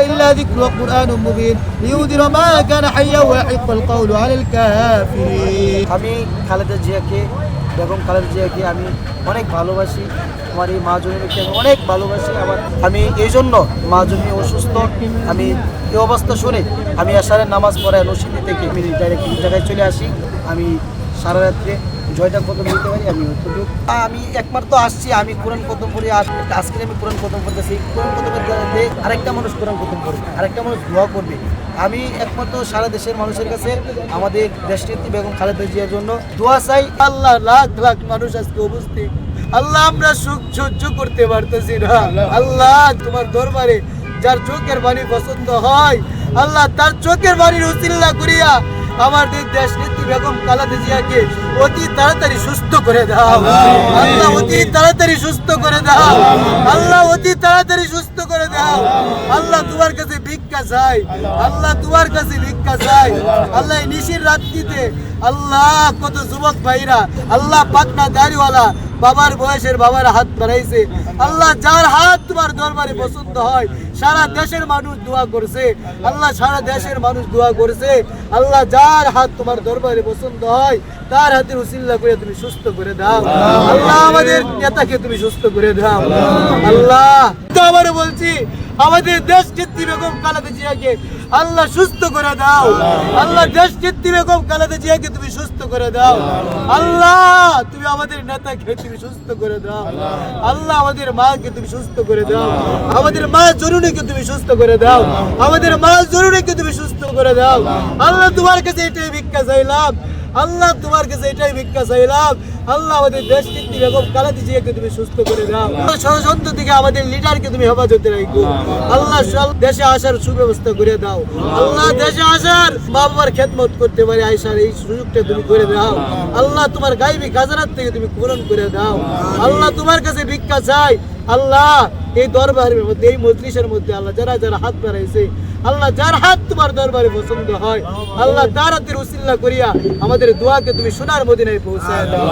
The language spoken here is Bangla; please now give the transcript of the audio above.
إلا ذكر وقرآن مبين لينذر ما كان حيا ويحق القول على الكافرين আমি খালেদা জিয়াকে বেগম খালেদা জিয়াকে আমি অনেক ভালোবাসি। আমার এই মা জননীকে আমি অনেক ভালোবাসি। আমি এই জন্য মা জননী অসুস্থ, আমি এই অবস্থা শুনে আমি আশারের নামাজ পড়ায় নসিদি থেকে আমি ডাইরেক্ট এই জায়গায় চলে আসি। আমি সারা রাত্রে জয়টা কত বলতে পারি আমি একমাত্র আসছি, আমি কোরআন খতম করি। আজকে আমি কোরআন খতম করতেছি, কোরআন খতমের দ্বারাতে আরেকটা মানুষ কোরআন খতম করবে, আরেকটা মানুষ দোয়া করবে। আমি একমাত্র সারা দেশের মানুষের কাছে আমাদের দেশনেত্রী বেগম খালেদা জিয়ার জন্য দোয়া চাই। আল্লাহ, লাখ লাখ মানুষ আজকে উপস্থিত। আল্লাহ, আমরা সুখ সহ্য করতে পারতেছি না। আল্লাহ, তোমার দরবারে যার চোখের বাণী পছন্দ হয়, আল্লাহ তার চোখের বাণীর উসিলা করিয়া আমাদের দেশ নেত্রী বেগম খালেদা জিয়াকে অতি তাড়াতাড়ি সুস্থ করে দাও। আল্লাহ, অতি তাড়াতাড়ি সুস্থ করে দাও। আল্লাহ, অতি তাড়াতাড়ি সুস্থ করে দাও। আল্লাহ, তোমার কাছে ভিক্ষা চাই। আল্লাহ, তোমার কাছে ভিক্ষা চাই। আল্লাহ, এই নিশির রাত্রিতে আল্লাহ কত যুবক ভাইরা আল্লাহ পাকনা দাড়িওয়ালা বাবার বয়সের বাবার হাত বাড়াইছে। আল্লাহ, যার হাত তোমার দরবারে পছন্দ হয়, সারা দেশের মানুষ দোয়া করছে। আল্লাহ, সারা দেশের মানুষ দোয়া করছে। আল্লাহ, যার হাত তোমার দরবারে পছন্দ হয় তার হাতের উসিল্লা করে তুমি সুস্থ করে দাও। আল্লাহ, আমাদের নেতাকে তুমি সুস্থ করে দাও। আল্লাহ, তো আবারও বলছি, আমাদের দেশ নেত্রী বেগম খালেদা জিয়াকে আল্লাহ সুস্থ করে দাও। আল্লাহ, দেশ নেত্রী বেগম খালেদা জিয়াকে তুমি সুস্থ করে দাও। আল্লাহ, তুমি আমাদের নেতাকে তুমি সুস্থ করে দাও। আল্লাহ, আমাদের মাকে তুমি সুস্থ করে দাও। আমাদের মা জরুরিকে তুমি সুস্থ করে দাও। আমাদের মা জরুরিকে তুমি সুস্থ করে দাও। আল্লাহ, তোমার কাছে এটাই ভিক্ষা চাইলাম। আল্লাহ, তোমার কাছে এটাই ভিক্ষা চাইলাম। আল্লাহ, আমাদের দেশ নেত্রী বেগম খালেদা জিয়াকে তুমি সুস্থ করে দাও। ষড়যন্ত্র থেকে আমাদের লিডারকে তুমি হেফাজতে রাখো। আল্লাহ, দেশে আসার সুব্যবস্থা করে দাও। আল্লাহ, দেশে আসার মা বাবার খেদমত করতে পারে আইসার এই সুযোগটা তুমি করে দাও। আল্লাহ, তোমার গায়বী খাজানাত থেকে তুমি পূরণ করে দাও। আল্লাহ, তোমার কাছে ভিক্ষা চাই। আল্লাহ, এই দরবারের মধ্যে, এই মজলিসের মধ্যে আল্লাহ যারা যারা হাত বাড়াইছে, আল্লাহ যার হাত তোমার দরবারে পছন্দ হয়, আল্লাহ তার হাতের উসিল্লা করিয়া আমাদের দোয়াকে তুমি সোনার মদিনায় পৌঁছায় দাও।